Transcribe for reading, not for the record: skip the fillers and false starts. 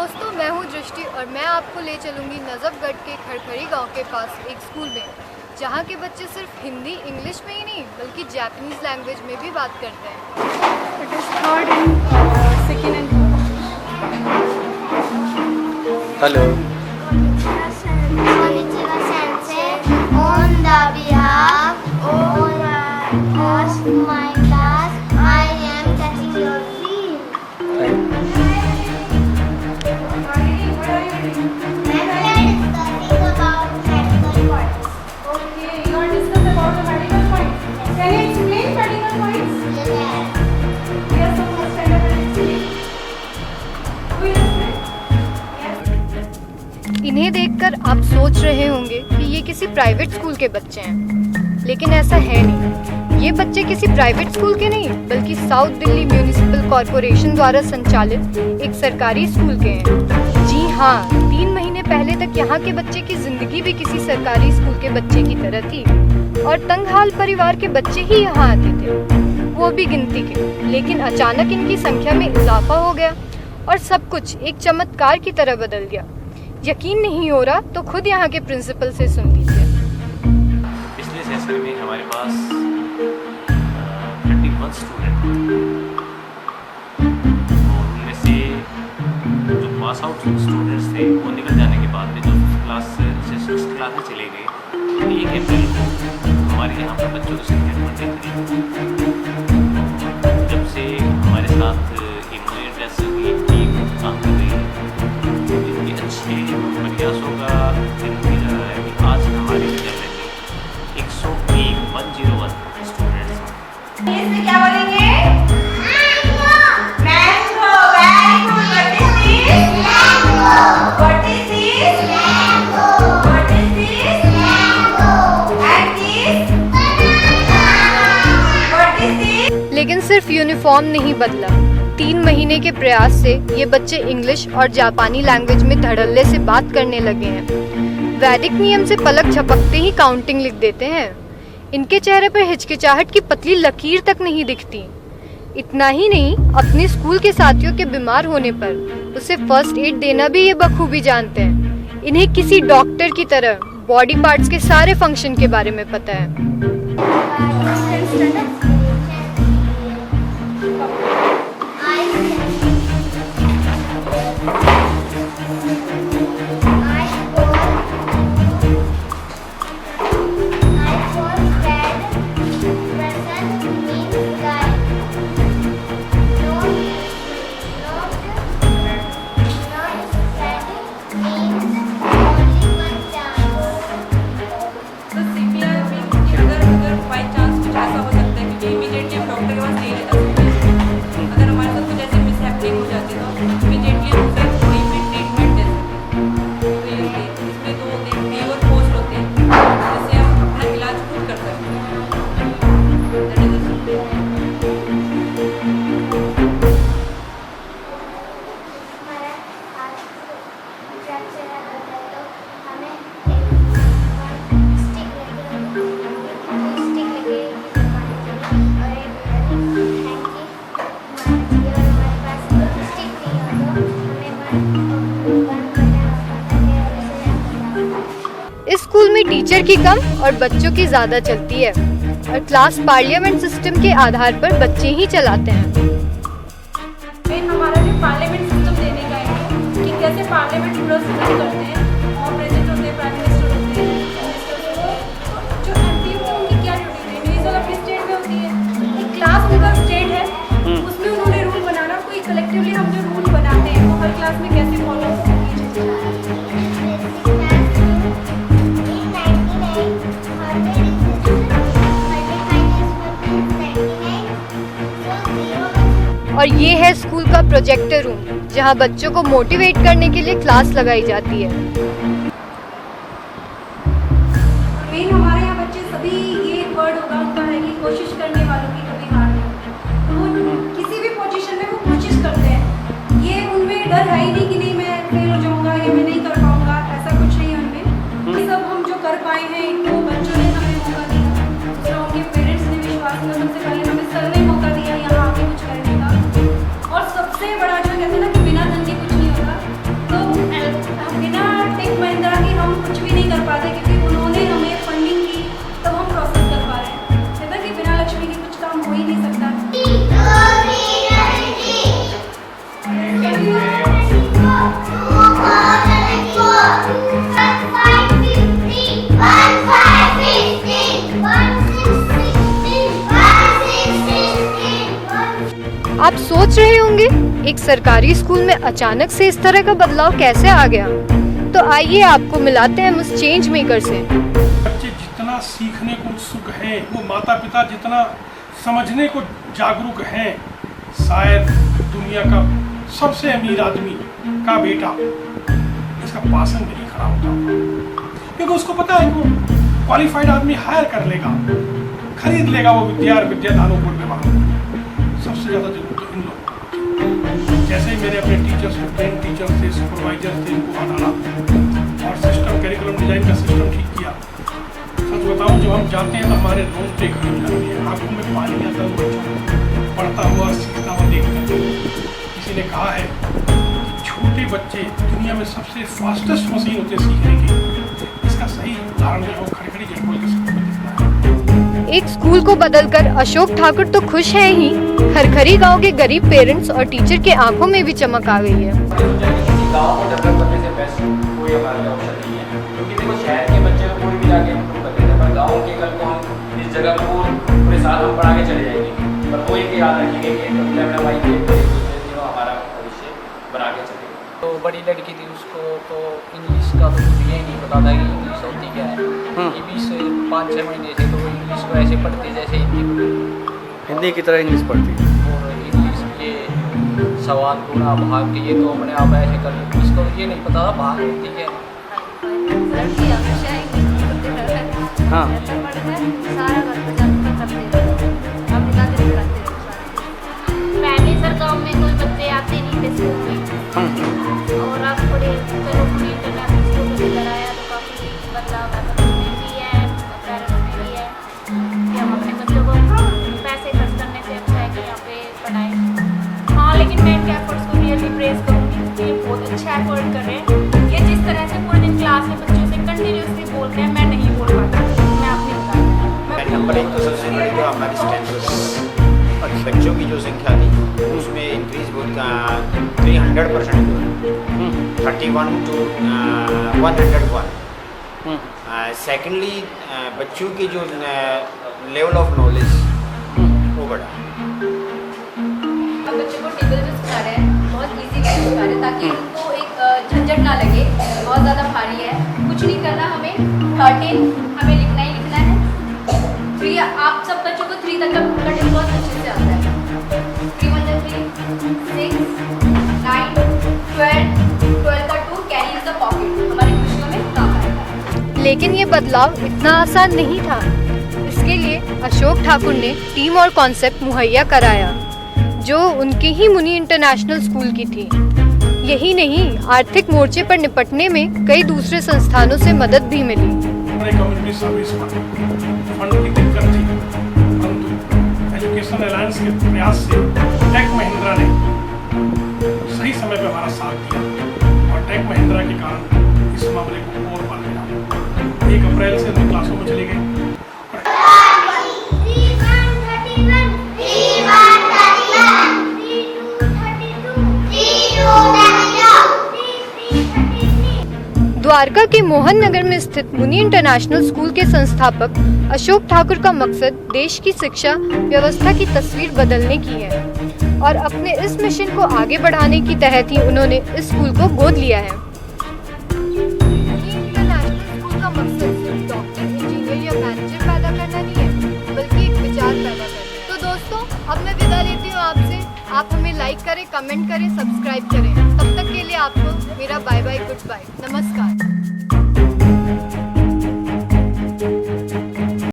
दोस्तों, मैं हूँ दृष्टि और मैं आपको ले चलूँगी नजफगढ़ के खड़खड़ी गांव के पास एक स्कूल में, जहाँ के बच्चे सिर्फ हिंदी इंग्लिश में ही नहीं बल्कि जापानीज लैंग्वेज में भी बात करते हैं। It is third and second and Hello. Konnichiwa sensei. On the behalf of my class, I am touching your feet. Okay, you are discussing about the medical points. Can you explain medical points? Yes, of course, stand up and explain. Who will explain? Yes. इन्हें देखकर आप सोच रहे होंगे कि ये किसी private school के बच्चे हैं, लेकिन ऐसा है नहीं। ये बच्चे किसी प्राइवेट स्कूल के नहीं बल्कि साउथ दिल्ली म्यूनिसिपल कॉरपोरेशन द्वारा संचालित एक सरकारी स्कूल के हैं। जी हाँ, 3 महीने पहले तक यहाँ के बच्चे की जिंदगी भी किसी सरकारी स्कूल के बच्चे की तरह थी और तंगहाल परिवार के बच्चे ही यहाँ आते थे, वो भी गिनती के। लेकिन अचानक इनकी संख्या में इजाफा हो गया और सब कुछ एक चमत्कार की तरह बदल गया। यकीन नहीं हो रहा तो खुद यहाँ के प्रिंसिपल से सुन लीजिए। पिछले सेशन में हमारे पास 31 स्टूडेंट और उनमें से जो पास आउट स्टूडेंट्स थे वो निकल जाने के बाद में जो क्लास से 6th क्लास में चले गए, 1 अप्रैल को हमारे यहाँ पर बच्चों की संख्या बढ़ गई। जब से हमारे साथ यूनिट की टीम काम कर रही है, इनके अच्छे प्रयासों का नतीजा रहा है कि आज हमारे विद्यालय में 101 स्टूडेंट्स हैं। इसमें क्या बोलेंगे? Mango. Very good. What is this? Mango. What is this? Mango. And this? Banana. What is this? लेकिन सिर्फ यूनिफॉर्म नहीं बदला। 3 महीने के प्रयास से ये बच्चे इंग्लिश और जापानी लैंग्वेज में धड़ल्ले से बात करने लगे हैं। वैदिक नियम से पलक झपकते ही काउंटिंग लिख देते हैं। इनके चेहरे पर हिचकिचाहट की पतली लकीर तक नहीं दिखती। इतना ही नहीं, अपने स्कूल के साथियों के बीमार होने पर उसे फर्स्ट एड देना भी ये बखूबी जानते हैं। इन्हें किसी डॉक्टर की तरह बॉडी पार्ट्स के सारे फंक्शन के बारे में पता है। तो CPR में अगर बाई चांस कुछ ऐसा हो सकता है कि इमीडिएटली हम डॉक्टर के पास नहीं ले जा सकते। अगर हमारे साथ कुछ ऐसे मिसहैपनिंग हो जाती है तो इमीडिएटली हम उसे कोई भी ट्रीटमेंट दे सकते हैं। तो ये इसमें 2 डे और पोस्ट होते हैं जिससे हम अपना इलाज खुद कर सकते हैं। इस स्कूल में टीचर की कम और बच्चों की ज़्यादा चलती है और क्लास पार्लियामेंट सिस्टम के आधार पर बच्चे ही चलाते हैं। मेन हमारा जो पार्लियामेंट सिस्टम देने का है कि कैसे पार्लियामेंट पूरा सिस्टम करते हैं और प्रेसिडेंट होते हैं, प्राइम मिनिस्टर होते हैं, जो एमपी होते हैं उनकी क्या ड्यूटी है। मेरी जगह अपनी स्टेट में होती है, एक क्लास उनका स्टेट है, उसमें उन्होंने रूल बनाना। कोई कलेक्टिवली हम जो रूल बनाते हैं वो हर क्लास में कैसे फॉलो होती है। और ये है स्कूल का प्रोजेक्टर रूम, जहाँ बच्चों को मोटिवेट करने के लिए क्लास लगाई जाती है। मेन हमारे यहाँ बच्चे सभी ये वर्ड होगा उनका है कि कोशिश करने वालों की कभी हार नहीं। तो वो किसी भी पोजीशन में वो कोशिश करते हैं। ये उनमें डर है ही नहीं कि नहीं मैं फेल हो जाऊंगा या मैं नहीं कर पाऊंगा, ऐसा कुछ नहीं है उनमें। ये सब हम जो कर पाए हैं वो बच्चों ने हमें मौका दिया, दूसरा उनके पेरेंट्स ने विश्वास किया, सबसे पहले हमें सर ने मौका दिया यहाँ आके कुछ करने का। और सबसे बड़ा जो कहते हैं ना कि बिना धन के कुछ नहीं होगा, सोच रहे होंगे एक सरकारी स्कूल में अचानक से इस तरह का बदलाव कैसे आ गया, तो आइए आपको मिलाते हैं उस चेंज मेकर से। बच्चे जितना सीखने को उत्सुक हैं, वो माता पिता जितना समझने को जागरूक हैं, शायद दुनिया का सबसे अमीर आदमी का बेटा इसका पासन भी नहीं खड़ा होता, क्योंकि उसको पता है वो क्वालिफाइड आदमी हायर कर लेगा, खरीद लेगा वो विद्यादानों को व्यवहार। सबसे ज़्यादा जरूरत तो इन लोगों को। जैसे ही मैंने अपने टीचर्स को, ट्रेन टीचर्स थे, सुपरवाइजर थे, इनको हटाना और सिस्टम कैरिकुलम डिजाइन का सिस्टम ठीक किया। सच बताऊं, जब हम जाते हैं तो हमारे रोंगटे खड़े हो जाते हैं, आंखों में पानी आता है बच्चों को पढ़ता हुआ सीखता हुआ देखकर। किसी ने कहा है कि छोटे बच्चे दुनिया में सबसे फास्टेस्ट मशीन होते हैं सीखने की। इसका सही उदाहरण जो खड़खड़ी जयपुर के स्कूल में दिखता है। एक स्कूल को बदलकर अशोक ठाकुर तो खुश हैं ही, खरखरी गांव के गरीब पेरेंट्स और टीचर के आंखों में भी चमक आ गई है। गाँव को डेवलप करने से बेस्ट कोई हमारे लिए ऑप्शन नहीं है, क्योंकि देखो शहर के बच्चे को कोई भी जाके इम्प्रूव कर देता है, पर गाँव के कल को हम इस जगह को पूरे साल हम पढ़ा के चले जाएंगे, पर वो एक याद रखेंगे कि हमारा भविष्य बना के चलेगा। तो बड़ी लड़की थी, उसको तो इंग्लिश का तो कुछ ये नहीं पता था कि इंग्लिश होती क्या है। ये 5-6 महीने से तो वो इंग्लिश को ऐसे पढ़ती जैसे हिंदी की तरह इंग्लिश पढ़ती है। और इंग्लिश के सवाल गुणा भाग के ये तो अपने आप ऐसे कर लेती, इसको ये नहीं पता था भाग होती है। हाँ पहले सर गाँव में कोई बच्चे आते नहीं थे स्कूल में, और अब थोड़े चलो इंटरनेशनल स्कूल में कराया तो काफ़ी बदलाव है, बच्चों ने भी है, पेरेंट्स ने भी है कि हम अपने बच्चों को पैसे खर्च करने से अच्छा है कि यहाँ पे पढ़ाएं। हाँ, लेकिन मैं इनके एफर्ट्स को रियली प्रेज करूँगी कि ये बहुत अच्छा एफर्ट कर रहे हैं। ये जिस तरह से पूरे दिन क्लास में बच्चों से कंटिन्यूसली बोलते हैं, मैं नहीं बोल पाता, मैं अपनी बता। नंबर एक तो सबसे बड़ी जो हमारी स्ट्रेंथ बच्चों की जो संख्या थी उसमें इंक्रीज बहुत 300% हुआ, 31 to 101। सेकेंडली बच्चों की जो लेवल ऑफ नॉलेज वो बढ़ा। हम बच्चों को टेबल जो सिखा रहे हैं बहुत इजी वे सिखा रहे हैं, ताकि उनको एक झंझट ना लगे, बहुत ज़्यादा भारी है, कुछ नहीं करना, हमें 13 हमें लिखना ही लिखना है। 3 आप सब बच्चों को 3 तक का टेबल बहुत अच्छे से आता है। 3 1 3 6 9 12 का 2 कैरी इन द पॉकेट हमारी खुशियों में काम आएगा। लेकिन ये बदलाव इतना आसान नहीं था। इसके लिए अशोक ठाकुर ने टीम और कॉन्सेप्ट मुहैया कराया, जो उनके ही मुनि इंटरनेशनल स्कूल की थी। यही नहीं, आर्थिक मोर्चे पर निपटने में कई दूसरे संस्थानों से मदद भी मिली। कम्युनिटी सर्विस फंड की दिक्कत थी, परंतु एजुकेशन अलायंस के प्रयास से टेक महिंद्रा ने सही समय पर हमारा साथ दिया, और टेक महिंद्रा के कारण इस मामले को और बढ़ गया। 1 अप्रैल से हम क्लासों में चले गए। द्वारका के मोहन नगर में स्थित मुनि इंटरनेशनल स्कूल के संस्थापक अशोक ठाकुर का मकसद देश की शिक्षा व्यवस्था की तस्वीर बदलने की है, और अपने इस मिशन को आगे बढ़ाने की तहत ही उन्होंने इस स्कूल को गोद लिया है। मुनि इंटरनेशनल स्कूल का मकसद सिर्फ डॉक्टर, इंजीनियर या मैनेजर पैदा करना नहीं है, बल्कि एक विचार पैदा करना है। तो दोस्तों, अब मैं विदा लेती हूँ आपसे। आप हमें लाइक करें, कमेंट करें, सब्सक्राइब करें। तब तक के लिए आपको मेरा बाय बाय, गुड बाय, नमस्कार।